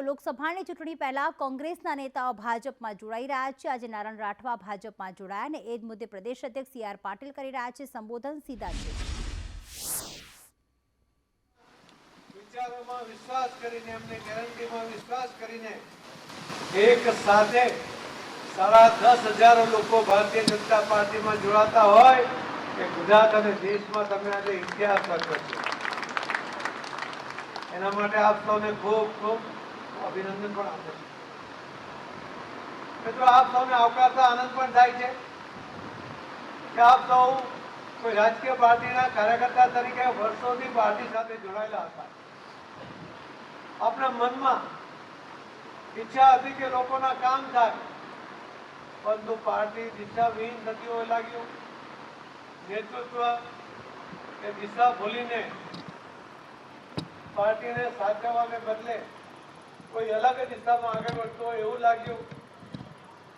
તો લોકસભાની ચૂંટણી પહેલા કોંગ્રેસના નેતાઓ ભાજપમાં જોડાઈ રહ્યા છે। આજે નારાયણ રાઠવા ભાજપમાં જોડાયા અને એ જ મુદ્દે પ્રદેશ અધ્યક્ષ સી આર પાટીલ કરી રહ્યા છે સંબોધન। સીધા છે વિચારોમાં વિશ્વાસ કરીને એમને ગેરંટીમાં વિશ્વાસ કરીને એક સાથે 10,500 લોકો ભારતીય જનતા પાર્ટીમાં જોડાતા હોય કે ગુજરાત અને દેશમાં તમે આજે ઇતિહાસ લખ્યો છે। એના માટે આપ સૌને ખૂબ ખૂબ અભિનંદન પણ આપું છું। મિત્રો, આપ સૌને આવકારતા આનંદ પણ થાય છે કે આપ સૌ કોઈ રાજકીય પાર્ટીના કાર્યકર્તા તરીકે વર્ષોથી પાર્ટી સાથે જોડાયેલા હતા। આપના મનમાં ઈચ્છા હતી કે લોકોના કામ થાય, પરંતુ પાર્ટી દિશાવિહીન થતી હોય લાગ્યું। નેતૃત્વ એ દિશા ભૂલીને પાર્ટીને સાચવવાને બદલે કોઈ અલગ દિશામાં આગળ વધતો હોય એવું લાગ્યું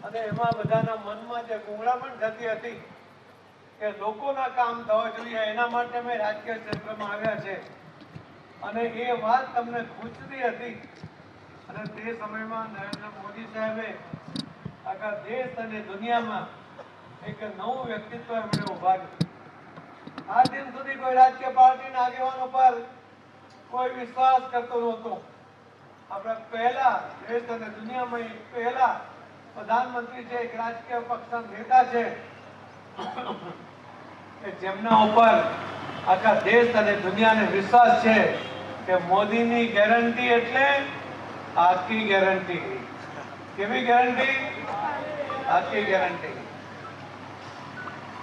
અને એમાં બધાના મનમાં જે ગુંગળામણ થતી હતી કે લોકોના કામ થવા જોઈએ, એના માટે મેં રાજકીય ક્ષેત્રમાં આવ્યા છે અને એ વાત તમને ખૂંચતી હતી। અને તે સમયમાં નરેન્દ્ર મોદી સાહેબે આખા દેશ અને દુનિયામાં એક નવું વ્યક્તિત્વ એમણે ઉભાર્યું। આ દિન સુધી કોઈ રાજકીય પાર્ટીના આગેવાનો પર કોઈ વિશ્વાસ કરતો નહોતો। આપણા પહેલા દેશ અને દુનિયામાં પહેલા પ્રધાનમંત્રી છે, એક રાજકીય પક્ષના નેતા છે કે જેમના ઉપર આખા દેશ અને દુનિયાને વિશ્વાસ છે કે મોદીની ગેરંટી એટલે આખી ગેરંટી। કેવી ગેરંટી? આખી ગેરંટી।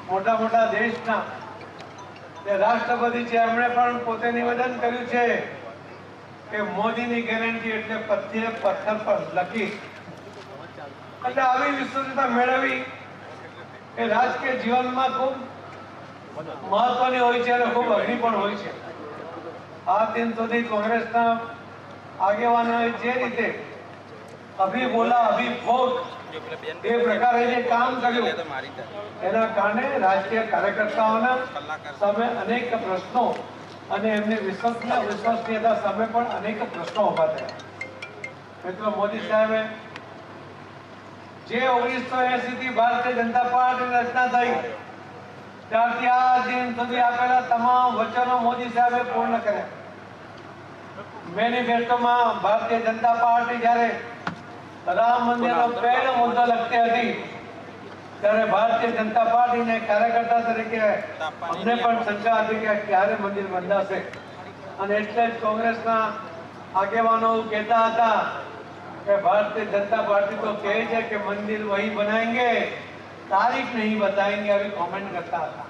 મોટા મોટા દેશના જે રાષ્ટ્રપતિ છે એમણે પણ પોતે નિવેદન કર્યું છે કે મોદીની ગેરંટી એટલે પથ્થર પર લખી। એટલે આવી વિશ્વસનીયતા મેળવી એ રાજકીય જીવનમાં ખૂબ મહત્વની હોય છે અને ખૂબ અઘરી પણ હોય છે। આ દિન સુધી કોંગ્રેસના આગેવાનોએ જે રીતે અભી બોલા અભી ફોટ એ પ્રકારે જે કામ કર્યું એના કારણે રાજકીય કાર્યકર્તાઓના સામે અનેક પ્રશ્નો અને એમની વિશ્વસનીયતા સામે પણ અનેક પ્રશ્નો ઉભા થયા। મિત્રો, મોદી સાહેબે જે 1980 થી ભારતીય જનતા પાર્ટીની રચના થઈ ત્યારથી આ દિન સુધી આપેલા તમામ વચનો મોદી સાહેબે પૂર્ણ કર્યા। મેનિફેસ્ટોમાં ભારતીય જનતા પાર્ટી જ્યારે રામ મંદિરનો પહેલો મુદ્દો લખતી હતી ત્યારે ભારતીય જનતા પાર્ટીને કાર્યકર્તા તરીકે અમને પણ શંકા હતી કે ક્યારે મંદિર બંધાશે અને એટલે જ કોંગ્રેસના આગેવાનો કહેતા હતા કે ભારતીય જનતા પાર્ટી તો કહે છે કે મંદિર વહી બનાएंगे, તારીખ નહીં બતાएंगे, આવી કોમેન્ટ કરતા હતા।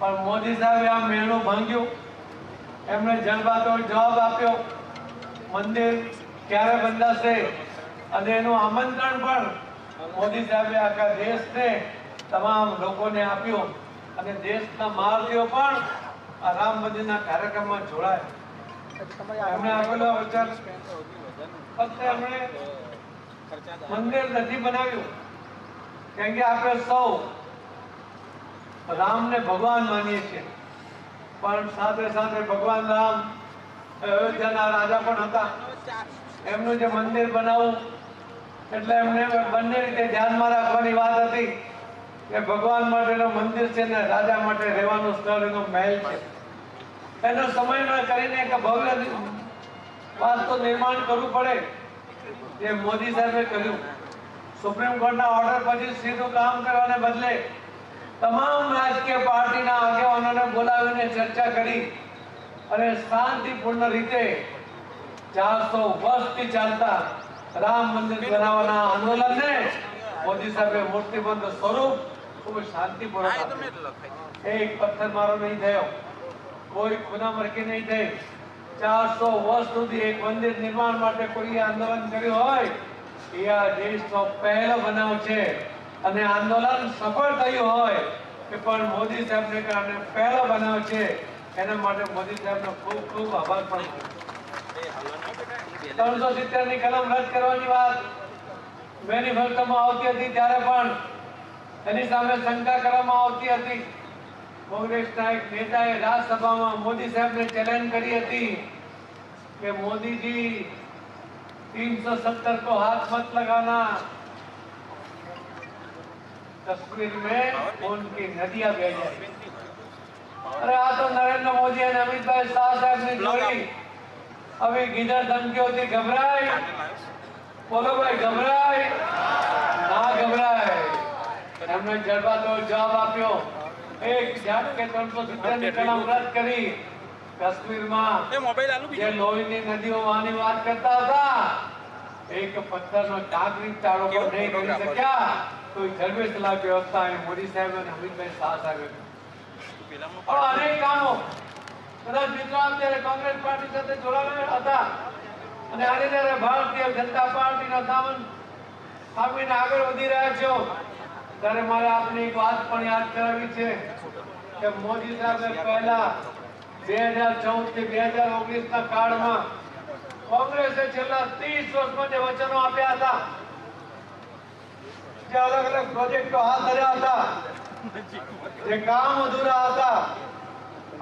પણ મોદી સાહેબે આ મેળું ભાંગ્યું। એમણે જનબાતોડ જવાબ આપ્યો, મંદિર ક્યારે બંધાશે અને એનું આમંત્રણ પણ મોદી સાહેબે આખા દેશને તમામ લોકોને આપ્યું અને દેશના મહારથીઓ પણ આ રામ મંદિરના કાર્યક્રમમાં જોડાયા। એમણે આપેલો વચન ફક્ત એમણે મંદિર નથી બનાવ્યું, કેમ કે આપણે સૌ રામને ભગવાન માનીએ છીએ, પણ સાથે સાથે ભગવાન રામ અયોધ્યાના રાજા પણ હતા। એમનું જે મંદિર બનાવવું એટલે એમને બંને રીતે ધ્યાનમાં રાખવાની વાત હતી કે ભગવાન માટેનું મંદિર છે ને રાજા માટે રહેવાનું સ્થળ એનો મહેલ છે। એનો સમય કરીને એક ભવ્ય વાસ્તુ નિર્માણ કરવું પડે, જે મોદી સાહેબે કર્યું। સુપ્રીમ કોર્ટના ઓર્ડર પછી સીધું કામ કરવાને બદલે તમામ રાજકીય પાર્ટીના આગેવાનોને બોલાવીને ચર્ચા કરી અને શાંતિપૂર્ણ રીતે 400 વર્ષથી ચાલતા રામ મંદિર બનાવવાના આંદોલનને મોદી સાહેબે મૂર્તિબંધ સ્વરૂપ ખૂબ શાંતિપૂર્વક આપ્યું। એક પથ્થરમારો નહીં થયો, કોઈ ખૂનામરકી નહીં થઈ। 400 વર્ષ સુધી એક મંદિર નિર્માણ માટે કોઈ આંદોલન કર્યું હોય એ આ દેશનો પહેલો બનાવ છે અને આંદોલન સફળ થયું હોય કે પણ મોદી સાહેબને કારણે પહેલો બનાવ છે। એના માટે મોદી સાહેબનો ખૂબ ખૂબ આભાર પણ। 370 ની કલમ રદ કરવાની વાત મેનિફેસ્ટોમાં આવતી હતી ત્યારે પણ એની સામે શંકા કરવામાં આવતી હતી। કોંગ્રેસના એક નેતાએ રાજ્યસભામાં મોદી સાહેબને ચેલેન્જ કરી હતી કે મોદીજી 370 को हाथ मत लगाना। कश्मीर में खून की नदियां बह जाएगी। अरे आ तो नरेंद्र मोदी और अमित भाई शाह साहब ने जोड़ी। अभी गीदड़ धमकीओથી घबराય? બોલો ભાઈ, ઘબરાય ના ઘબરાય? એમને જડબાતોડ જવાબ આપ્યો। એક ઝાટકે 370 ની કલમ રદ કરી। કાશ્મીરમાં જે લોહીની નદીઓ વહાવાની વાત કરતા હતા, એક પથ્થરનો નાગરિક તાળો પણ નહીં કરી શક્યા। કોઈ ધર્મે સલાહ વ્યવસ્થા એ મોદી સાહેબ અને અમિતભાઈ શાહ સાહેબે આવા અનેક કામો કદાચ મિત્રો આપ જ્યારે કોંગ્રેસ પાર્ટી સાથે જોડાયેલા હતા અને આજે જ્યારે ભારતીય જનતા પાર્ટીના દામન થામીને આગળ વધી રહ્યા છો, ત્યારે મારે આપને એક વાત પણ યાદ કરાવવી છે કે મોદી સાહેબે પહેલા 2014 થી 2019 ના કાળમાં કોંગ્રેસે છેલ્લા 30 વર્ષમાં જે વચનો આપ્યા હતા, જે અલગ અલગ પ્રોજેક્ટો હાથ ધર્યા હતા, જે કામ અધૂરા હતા,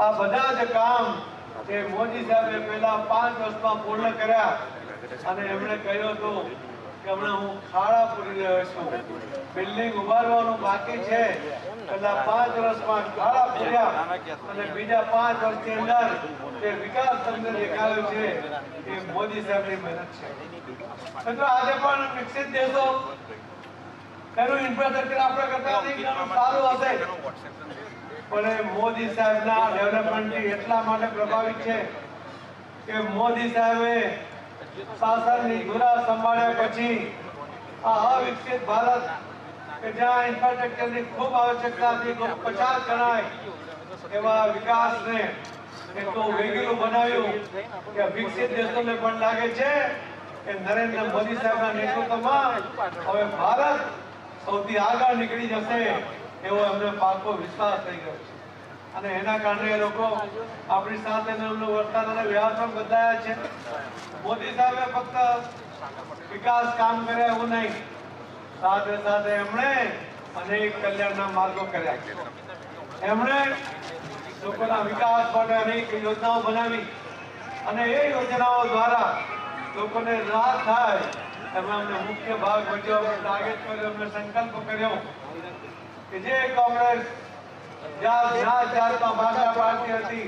આ બધા જ કામ એ મોદી સાહેબે પહેલા 5 વર્ષમાં પૂર્ણ કર્યા। અને એમણે કહ્યું હતું કે હમણાં હું ખાડા પૂરી રહ્યો છું, બિલ્ડિંગ ઉભારવાનું બાકી છે, પહેલા 5 વર્ષમાં ખાડા પૂર્યા અને બીજા 5 વર્ષની અંદર જે વિકાસ તમને દેખાયો છે એ મોદી સાહેબની મહેનત છે। મિત્રો આજે પણ વિકસિત દેશો એનું ઇન્ફ્રાસ્ટ્રક્ચર આપણા કરતા અનેક ગણું સારું હશે, પણ મોદી સાહેબના ડેવલપમેન્ટથી એટલા માટે પ્રભાવિત છે કે મોદી સાહેબે શાસનની ધુરા સંભાળ્યા પછી આ અવિકસિત ભારત કે જ્યાં ઇન્ફ્રાસ્ટ્રક્ચરની ખૂબ આવશ્યકતા હતી, ખૂબ પછાત ગણાય એવા વિકાસને એટલું વેગીલું બનાવ્યું કે વિકસિત દેશોને પણ લાગે છે કે નરેન્દ્ર મોદી સાહેબના નેતૃત્વમાં હવે ભારત સૌથી આગળ નીકળી જશે એવો એમને પાકો વિશ્વાસ થઈ ગયો છે। અને એના કારણે એ લોકો આપણી સાથે એમનું વર્તન અને વ્યવહાર પણ બદલાયા છે। મોદી સાહેબે ફક્ત વિકાસ કામ કર્યા એવું નહીં, સાથે સાથે એમણે અનેક કલ્યાણના માર્ગો કર્યા। એમણે લોકોના વિકાસ માટે અનેક યોજનાઓ બનાવી અને એ યોજનાઓ દ્વારા લોકોને રાહત થાય એમાં અમને મુખ્ય ભાગ ભજવ્યો, ટાર્ગેટ કર્યો, અમને સંકલ્પ કર્યો કે જે કોંગ્રેસ જાતના ભાગલા પાડતી હતી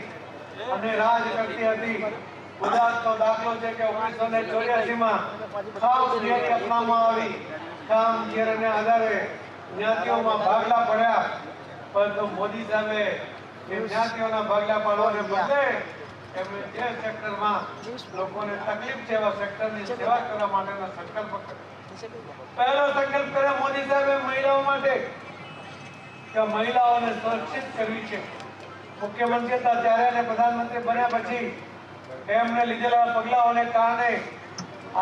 અને રાજ કરતી હતી, ગુજરાતનો દાખલો છે કે 1984 માં ખામ થિયરી અપનાવવામાં આવી। ખામ થિયરીને આધારે જ્ઞાતિઓમાં ભાગલા પડ્યા, પરંતુ મોદી સાહેબે એ જ્ઞાતિઓના ભાગલા પાડવાને બદલે એમણે જે સેક્ટરમાં લોકોને તકલીફ છે એવા સેક્ટરની સેવા કરવા માટેનો સંકલ્પ કર્યો। પહેલો સંકલ્પ કર્યો મોદી સાહેબે મહિલાઓ માટે કે મહિલાઓને સુરક્ષિત કરવી છે। મુખ્યમંત્રી હતા ત્યારે અને પ્રધાનમંત્રી બન્યા પછી એમણે લીધેલા પગલાઓને કારણે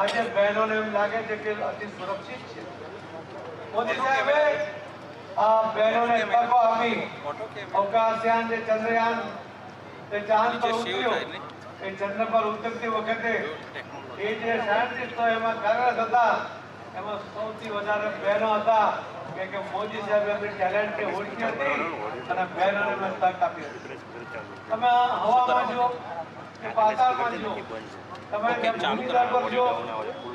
આજે બહેનોને એમ લાગે છે કે અતિ સુરક્ષિત છે। મોદી સાહેબે આ બહેનોને તકો આપી। અવકાશયાન જે ચંદ્રયાન જે ચાંદ પર ઉતર્યો, એ ચંદ્ર પર ઉતરતી વખતે એ જે સાયન્ટિસ્ટો એમાં કાર્યરત હતા એમાં સૌથી વધારે બહેનો હતા કે મોદી સાહેબે એમની ટેલેન્ટને ઓળખી હતી અને બહેનોને એમને તક આપી હતી। તમે હવામાં જુઓ કે પાતાળમાં જુઓ, તમે ભૂમિતળ પર જુઓ,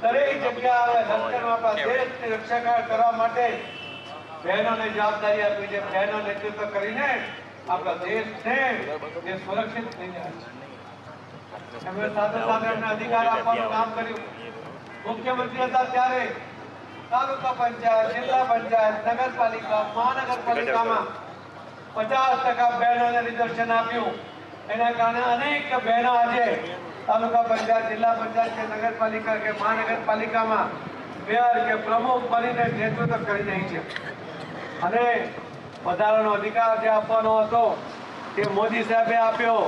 દરેક જગ્યાએ લશ્કરમાં આપણા દેશની રક્ષા કરવા માટે બહેનોને જવાબદારી આપી છે। બહેનો નેતૃત્વ કરીને આપણા દેશને જે સુરક્ષિત થઈ જાય છે। એમણે સાથે સાથે એમને અધિકાર આપવાનું કામ કર્યું। મુખ્યમંત્રી હતા ત્યારે તાલુકા પંચાયત, જિલ્લા પંચાયત, નગરપાલિકા, મહાનગરપાલિકામાં 50% બહેનોને રિઝર્વેશન આપ્યું। એના કારણે અનેક બહેનો આજે તાલુકા પંચાયત, જિલ્લા પંચાયત કે નગરપાલિકા કે મહાનગરપાલિકામાં મેયર કે પ્રમુખ બનીને નેતૃત્વ કરી રહી છે। અને વધારાનો અધિકાર જે આપવાનો હતો તે મોદી સાહેબે આપ્યો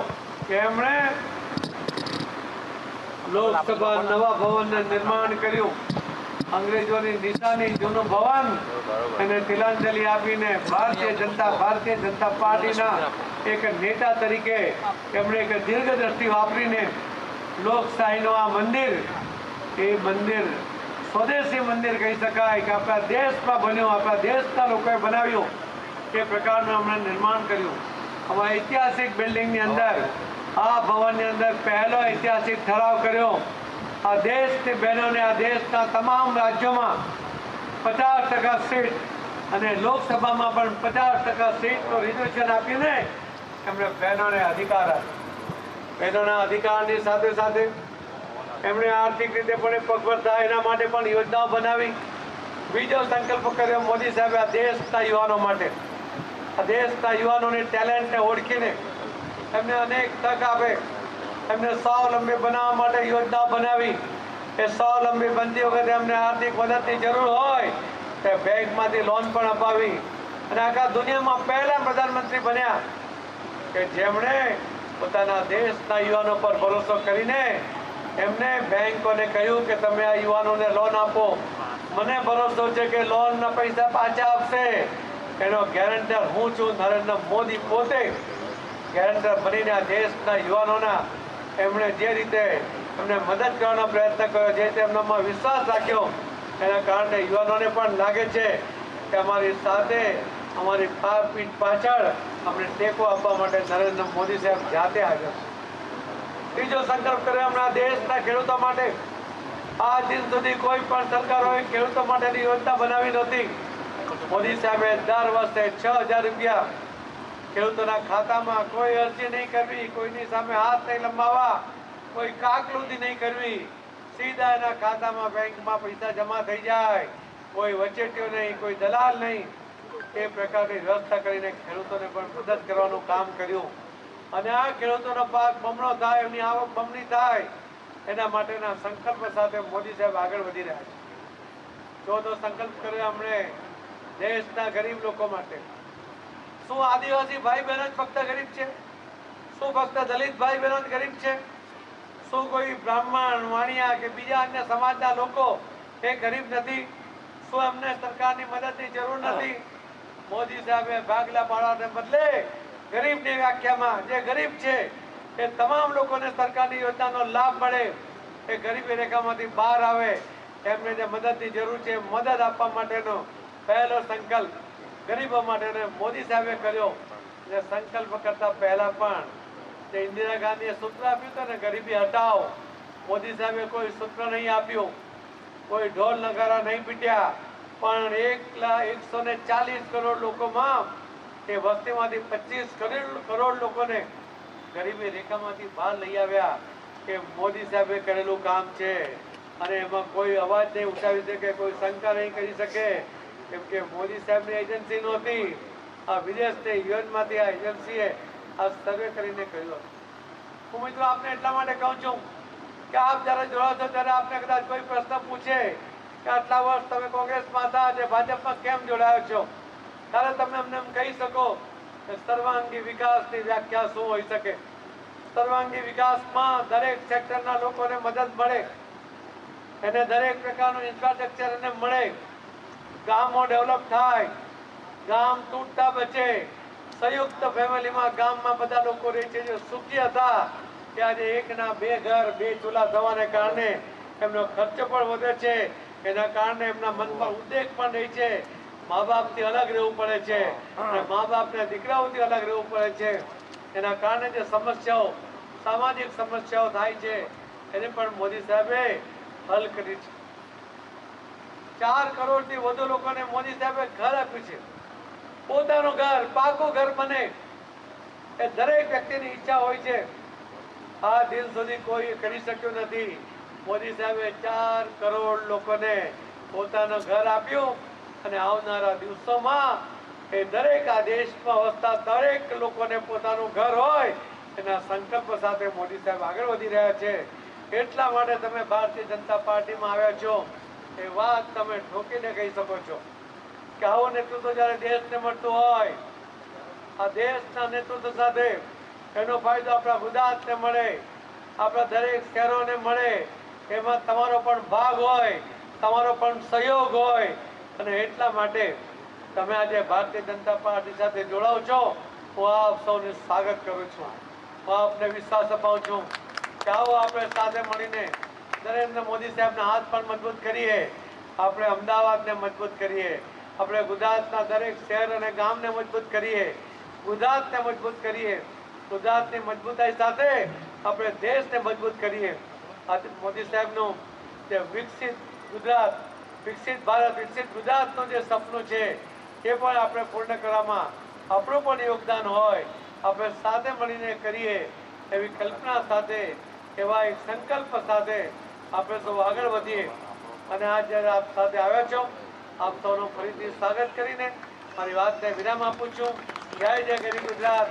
કે એમણે લોકસભા નવા ભવનનું નિર્માણ કર્યું। અંગ્રેજોની નિશાની જૂનું ભવન એને તિલાંજલિ આપીને ભારતીય જનતા પાર્ટીના એક નેતા તરીકે એમણે એક દીર્ઘદ્રષ્ટિ વાપરીને લોકશાહીનું આ મંદિર, એ મંદિર સ્વદેશી મંદિર કહી શકાય કે આપણા દેશમાં બન્યું, આપણા દેશના લોકોએ બનાવ્યું, એ પ્રકારનું એમણે નિર્માણ કર્યું। આવા ઐતિહાસિક બિલ્ડિંગની અંદર, આ ભવનની અંદર પહેલો ઐતિહાસિક ઠરાવ કર્યો। આ દેશની બહેનોને આ દેશના તમામ રાજ્યોમાં 50% સીટ અને લોકસભામાં પણ 50% સીટનું રિઝર્વેશન આપીને એમણે બહેનોને અધિકાર આપ્યો. બહેનોના અધિકારની સાથે સાથે એમણે આર્થિક રીતે પણ પગભર થાય એના માટે પણ યોજનાઓ બનાવી. બીજો સંકલ્પ કર્યો મોદી સાહેબે આ દેશના યુવાનો માટે, આ દેશના યુવાનોની ટેલેન્ટને ઓળખીને એમને અનેક તક આપે, એમને સ્વાવલંબી બનાવવા માટે યોજનાઓ બનાવી. એ સ્વાવલંબી બનતી વખતે એમને આર્થિક મદદની જરૂર હોય તે બેંકમાંથી લોન પણ અપાવી અને આખા દુનિયામાં પહેલા પ્રધાનમંત્રી બન્યા કે જેમણે પોતાના દેશના યુવાનો પર ભરોસો કરીને એમને બેંકોને કહ્યું કે તમે આ યુવાનોને લોન આપો, મને ભરોસો છે કે લોનના પૈસા પાછા આપશે. એનો ગેરંટર હું છું. નરેન્દ્ર મોદી પોતે ગેરંટર બનીને આ દેશના યુવાનોના એમણે જે રીતે એમને મદદ કરવાનો પ્રયત્ન કર્યો, જે રીતે એમનામાં વિશ્વાસ રાખ્યો, એના કારણે યુવાનોને પણ લાગે છે કે અમારી સાથે અમારી પીઠ પાછળ અમને ટેકો આપવા માટે નરેન્દ્ર મોદી સાહેબ જાતે આવ્યા છે. ત્રીજો સંકલ્પ કર્યો હમણાં દેશના ખેડૂતો માટે. આ દિન સુધી કોઈ પણ સરકારોએ ખેડૂતો માટેની યોજના બનાવી નહોતી. મોદી સાહેબે દર વર્ષે 6,000 રૂપિયા ખેડૂતોના ખાતામાં, કોઈ અરજી નહીં કરવી, કોઈની સામે હાથ નહીં લંબાવવા, કોઈ કાકલુદી નહીં કરવી, સીધા એના ખાતામાં બેંકમાં પૈસા જમા થઈ જાય, કોઈ વચેટીઓ નહીં, કોઈ દલાલ નહીં. એ પ્રકારની વ્યવસ્થા કરીને ખેડૂતોને પણ મદદ કરવાનું કામ કર્યું અને આ ખેડૂતોનો પાક બમણો થાય, એમની આવક બમણી થાય, એના માટેના સંકલ્પ સાથે મોદી સાહેબ આગળ વધી રહ્યા છે. ચોથો સંકલ્પ કર્યો એમણે દેશના ગરીબ લોકો માટે. શું આદિવાસી ભાઈ બહેનો જ ફક્ત ગરીબ છે? શું ફક્ત દલિત ભાઈ બહેનો જ ગરીબ છે? શું કોઈ બ્રાહ્મણ, વાણિયા કે બીજા અન્ય સમાજના લોકો એ ગરીબ નથી? શું એમને સરકારની મદદની જરૂર નથી? મોદી સાહેબે ભાગલા પાડવાને બદલે ગરીબની વ્યાખ્યામાં જે ગરીબ છે એ તમામ લોકોને સરકારની યોજનાનો લાભ મળે, એ ગરીબી રેખામાંથી બહાર આવે, એમને જે મદદની જરૂર છે મદદ આપવા માટેનો પહેલો સંકલ્પ ગરીબો માટે મોદી સાહેબે કર્યો. અને સંકલ્પ કરતા પહેલા પણ જે ઇન્દિરા ગાંધીએ સૂત્ર આપ્યું હતું ને, ગરીબી હટાવો, મોદી સાહેબે કોઈ સૂત્ર નહીં આપ્યું, કોઈ ઢોલ નગારા નહીં પીટ્યા, પણ 140 કરોડ લોકોમાં એ વસ્તીમાંથી 25 કરોડ લોકોને ગરીબી રેખામાંથી બહાર લઈ આવ્યા. કે મોદી સાહેબે કરેલું કામ છે અને એમાં કોઈ અવાજ નહીં ઉઠાવી શકે, કોઈ શંકા નહીં કરી શકે, કેમ કે મોદી સાહેબની એજન્સી નહોતી. આ વિદેશની યુએનમાંથી આ એજન્સીએ આ સર્વે કરીને કર્યું. હું મિત્રો આપને એટલા માટે કહું છું કે આપ જ્યારે જોડાઓ છો ત્યારે આપને કદાચ કોઈ પ્રશ્ન પૂછે કે આટલા વર્ષ તમે કોંગ્રેસમાં હતા, જે ભાજપમાં કેમ જોડાયો છો, ત્યારે તમે અમને એમ કહી શકો કે સર્વાંગી વિકાસની વ્યાખ્યા શું હોઈ શકે. સર્વાંગી વિકાસમાં દરેક સેક્ટરના લોકોને મદદ મળે, એને દરેક પ્રકારનું ઇન્ફ્રાસ્ટ્રક્ચર એને મળે, ગામો ડેવલપ થાય, ગામ તૂટતા બચે, સંયુક્ત ફેમિલીમાં ગામમાં બધા લોકો રહે છે જે સુખી હતા કે આજે 1ના 2 ઘર 2 ચૂલા થવાને કારણે એમનો ખર્ચ પણ વધે છે, એના કારણે એમના મન પર ઉદ્વેગ પણ રહે છે, મા બાપથી અલગ રહેવું પડે છે અને મા બાપને દીકરાઓથી અલગ રહેવું પડે છે. એના કારણે જે સમસ્યાઓ, સામાજિક સમસ્યાઓ થાય છે એને પણ મોદી સાહેબે હલ કરી છે. 4 કરોડથી વધુ લોકોને મોદી સાહેબે ઘર આપ્યું છે. પોતાનું ઘર, પાકું ઘર બને એ દરેક વ્યક્તિની ઈચ્છા હોય છે. આ દિન સુધી કોઈ કરી શક્યું નથી. મોદી સાહેબે 4 કરોડ લોકોને પોતાનું ઘર આપ્યું અને આવનારા દિવસોમાં એ દરેક આ દેશમાં વસતા દરેક લોકોને પોતાનું ઘર હોય એના સંકલ્પ સાથે મોદી સાહેબ આગળ વધી રહ્યા છે. એટલા માટે તમે ભારતીય જનતા પાર્ટીમાં આવ્યા છો એ વાત તમે ઠોકીને કહી શકો છો કે આવું નેતૃત્વ જ્યારે દેશને મળતું હોય, આ દેશના નેતૃત્વ સાથે એનો ફાયદો આપણા ગુજરાતને મળે, આપણા દરેક શહેરોને મળે, એમાં તમારો પણ ભાગ હોય, તમારો પણ સહયોગ હોય અને એટલા માટે તમે આજે ભારતીય જનતા પાર્ટી સાથે જોડાવ છો. હું આપ સૌને સ્વાગત કરું છું. હું આપને વિશ્વાસ અપાવું છું કે આવો આપણે સાથે મળીને નરેન્દ્ર મોદી સાહેબના હાથ પણ મજબૂત કરીએ, આપણે અમદાવાદને મજબૂત કરીએ, આપણે ગુજરાતના દરેક શહેર અને ગામને મજબૂત કરીએ, ગુજરાતને મજબૂત કરીએ. ગુજરાતની મજબૂતાઈ સાથે આપણે દેશને મજબૂત કરીએ આજે મોદી સાહેબનું જે વિકસિત ગુજરાત, વિકસિત ભારત, વિકસિત ગુજરાતનું જે સપનું છે એ પણ આપણે પૂર્ણ કરવામાં આપણું પણ યોગદાન હોય. આપણે સાથે મળીને કરીએ એવી કલ્પના સાથે, એવા એક સંકલ્પ સાથે આપણે સૌ આગળ વધીએ. અને આજ જ્યારે આપ સાથે આવ્યા છો, આપ સૌનું ફરીથી સ્વાગત કરીને મારી વાતને વિરામ આપું છું. જય જય ગરી ગુજરાત,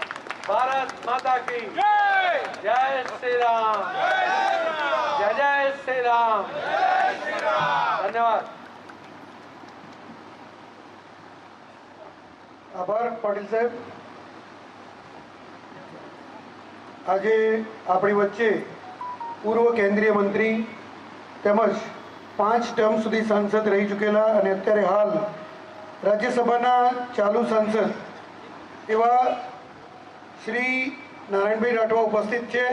ભારત માતા કી જય, જય શ્રી રામ, જય જય શ્રી રામ, ધન્યવાદ. આભાર પાટીલ સાહેબ. આજે આપણી વચ્ચે પૂર્વ કેન્દ્રીય મંત્રી તેમજ 5 ટર્મ સુધી સાંસદ રહી ચૂકેલા અને અત્યારે હાલ રાજ્યસભાના ચાલુ સાંસદ એવા શ્રી નારાયણભાઈ રાઠવા ઉપસ્થિત છે.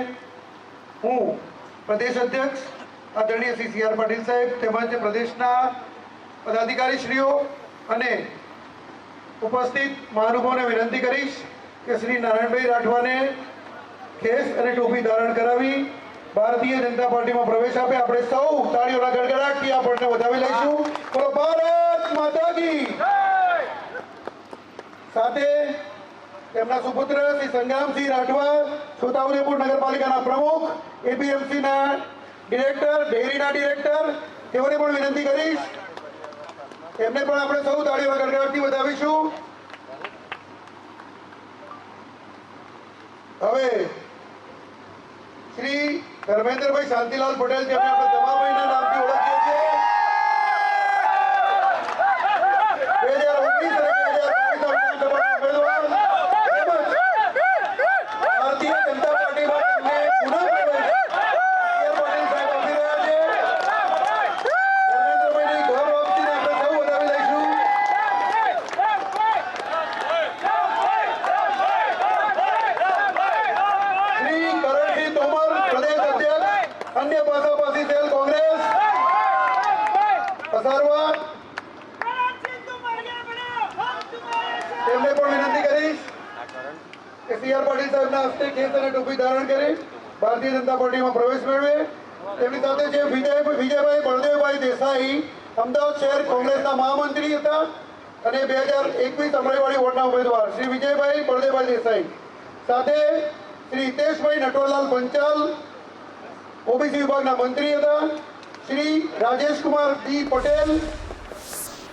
હું પ્રદેશ અધ્યક્ષ આદરણીય શ્રી સી આર પાટીલ સાહેબ તેમજ પ્રદેશના પદાધિકારીશ્રીઓ અને ઉપસ્થિત મહાનુભાવોને વિનંતી કરીશ કે શ્રી નારાયણભાઈ રાઠવાને ખેસ અને ટોપી ધારણ કરાવી ભારતીય જનતા પાર્ટીમાં પ્રવેશ આપે. આપણે સૌ તાળીઓના ગડગડાટથી આપણને વધાવી લઈશું. બોલો ભારત માતા કી જય. સાથે તેમના સુપુત્ર શ્રી સંગ્રામસિંહ રાઠવા, છોટાઉદેપુર નગરપાલિકાના પ્રમુખ, એપીએમસીના ડિરેક્ટર, ડેરીના ડિરેક્ટર, તેઓને પણ વિનંતી કરીશ. એમને પણ આપણે સૌ તાળીઓના ગડગડાટથી વધાવીશું. હવે શ્રી ધર્મેન્દ્રભાઈ શાંતિલાલ પટેલ, જેમને આપણે દમાભાઈના નામથી ઓળખીએ છીએ, 2019 અને 2022 વિધાનસભાના ઉમેદવાર તેમજ ભારતીય જનતા પાર્ટીમાં તેમને પુનઃ પ્રવેશ પાટીલ સાહેબ આપી રહ્યા છે. ધર્મેન્દ્રભાઈની ઘર વાપસીને આપણે સૌ વધાવી લઈશું. શ્રી કરણસિંહ તોમર, પ્રદેશ અધ્યક્ષ અન્ય પાસાપાસી સેલ કોંગ્રેસ પસારવા, તેમને પણ વિનંતી કરીશ કે સી આર પાટીલ સાહેબના હસ્તે ખેસ અને ટોપી ધારણ કરી ભારતીય જનતા પાર્ટીમાં પ્રવેશ મેળવે. તેમની સાથે છે વિજયભાઈ બળદેવભાઈ દેસાઈ, અમદાવાદ શહેર કોંગ્રેસના મહામંત્રી હતા અને 2021 અમરાઈવાડી વોર્ડના ઉમેદવાર શ્રી વિજયભાઈ બળદેવભાઈ દેસાઈ. સાથે શ્રી હિતેશભાઈ નટવરલાલ પંચાલ, ઓબીસી વિભાગના મંત્રી હતા. શ્રી રાજેશકુમાર ડી પટેલ,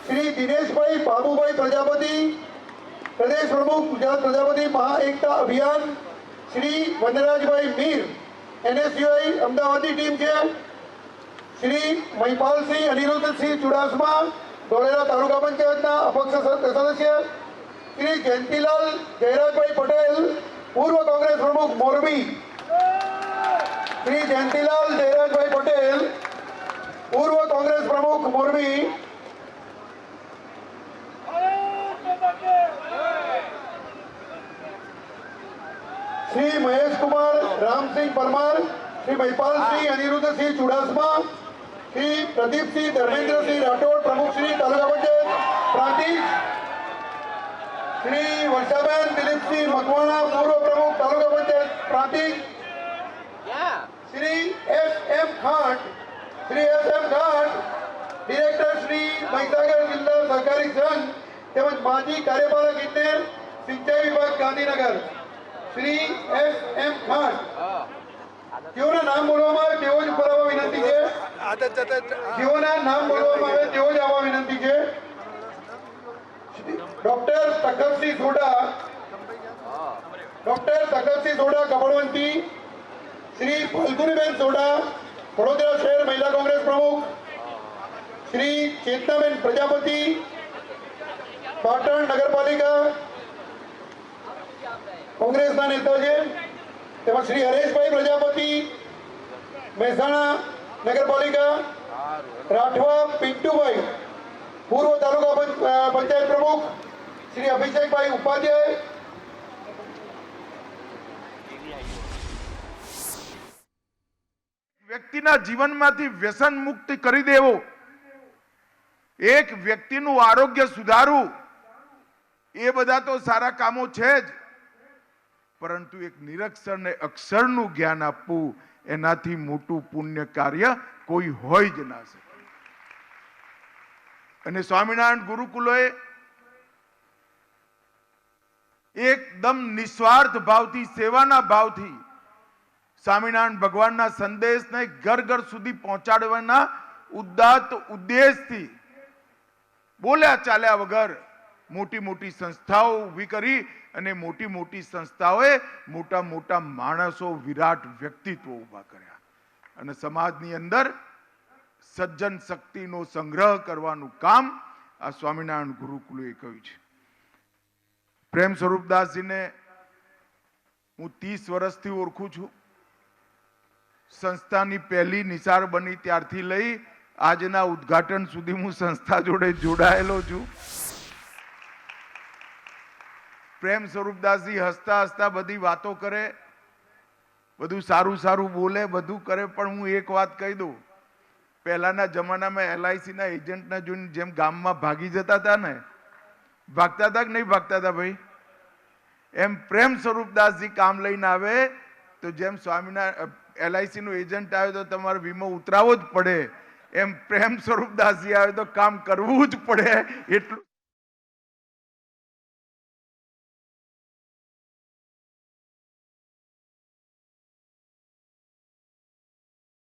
શ્રી દિનેશભાઈ બાબુભાઈ પ્રજાપતિ, પ્રદેશ પ્રમુખ ગુજરાત પ્રજાપતિ મહા એકતા અભિયાન, શ્રી વનરાજભાઈ મીર, NSUI અમદાવાદની ટીમ છે. શ્રી મહિપાલસિંહ અનિરુદ્ધસિંહ ચુડાસમા, ધોલેરા તાલુકા પંચાયતના અપક્ષ સદસ્ય. શ્રી જયંતિલાલ જયરાજભાઈ પટેલ, પૂર્વ કોંગ્રેસ પ્રમુખ મોરબી. શ્રી જયંતિલાલ જયરાજભાઈ પટેલ, પૂર્વ કોંગ્રેસ પ્રમુખ મોરબી. શ્રી મહેશકુમાર રામસિંહ પરમાર, શ્રી મહિપાલસિંહ અનિરુદ્ધસિંહ ચુડાસમા, શ્રી પ્રદીપસિંહ ધર્મેન્દ્રસિંહ રાઠોડ, પ્રમુખ શ્રી તાલુકા પંચાયત પ્રાંતિજ. શ્રી વર્ષાબેન દિલીપસિંહ મકવાણા, પૂર્વ પ્રમુખ તાલુકા પંચાયત પ્રાંતિજ. શ્રી એસ.એમ. ખાંટ, ડિરેક્ટર શ્રી મહીસાગર જિલ્લા સહકારી સંઘ તેમજ માજી કાર્યપાલક ઇજનેર સિંચાઈ વિભાગ ગાંધીનગર શ્રી એસ.એમ. ખાંટ. જેઓના નામ બોલવામાં આવે તેઓ જ ઉપર આવવા વિનંતી છે. જેઓના નામ બોલવામાં આવે તેઓ જ આવવા વિનંતી છે. ડોક્ટર તખતસિંહ સોઢા કબડવંતી, શ્રી ફલ્ગુનીબેન સોઢા, વડોદરા શહેર મહિલા કોંગ્રેસ પ્રમુખ, શ્રી ચેતનાબેન પ્રજાપતિ, પાટણ નગરપાલિકા કોંગ્રેસના નેતા છે. તેમાં શ્રી હરેશભાઈ પ્રજાપતિ, મહેસાણા નગરપાલિકા. રાઠવા પિન્ટુભાઈ, પૂર્વ તાલુકા પંચાયત પ્રમુખ, શ્રી અભિષેકભાઈ ઉપાધ્યાય. વ્યક્તિના જીવનમાંથી વ્યસન મુક્તિ કરી દેવો, એક વ્યક્તિનું આરોગ્ય સુધારવું, એ બધા તો સારા કામો છે જ, પરંતુ એક નિરક્ષરને અક્ષરનું જ્ઞાન આપવું એનાથી મોટું પુણ્ય કાર્ય કોઈ હોય જ ના શકે. અને સ્વામિનારાયણ ગુરુકુલોએ એકદમ નિસ્વાર્થ ભાવથી, સેવાના ભાવથી સ્વામિનારાયણ ભગવાનના સંદેશને ઘર ઘર સુધી પહોંચાડવાના ઉદાત્ત ઉદ્દેશથી બોલ્યા ચાલ્યા વગર મોટી મોટી સંસ્થાઓ ઊભી કરી અને મોટી મોટી સંસ્થાઓએ મોટા મોટા માણસો, વિરાટ વ્યક્તિત્વો ઊભા કર્યા અને સમાજની અંદર સજ્જન શક્તિનો સંગ્રહ કરવાનું કામ આ સ્વામિનારાયણ ગુરુકુલે કર્યું છે. પ્રેમ સ્વરૂપદાસજીને હું 30 વર્ષથી ઓળખું છું. સંસ્થાની પહેલી નિસાર બની ત્યારથી લઈ આજના ઉદ્ઘાટન સુધી હું સંસ્થા જોડે જોડાયેલો છું. પ્રેમ સ્વરૂપદાસજી હસતા હસતા બધી વાતો કરે, બધું સારું સારું બોલે, બધું કરે, પણ હું એક વાત કહી દઉં, પહેલાના જમાનામાં LIC ના એજન્ટના જોઈને જેમ ગામમાં ભાગી જતા હતા ને, ભાગતા હતા કે નહીં ભાગતા હતા ભાઈ, એમ પ્રેમ સ્વરૂપદાસજી કામ લઈને આવે તો જેમ સ્વામિનારાયણ LIC નો એજન્ટ આવે તો તમારે વીમો ઉતરાવવો જ પડે, એમ પ્રેમ સ્વરૂપદાસજી આવે તો કામ કરવું જ પડે. એટલું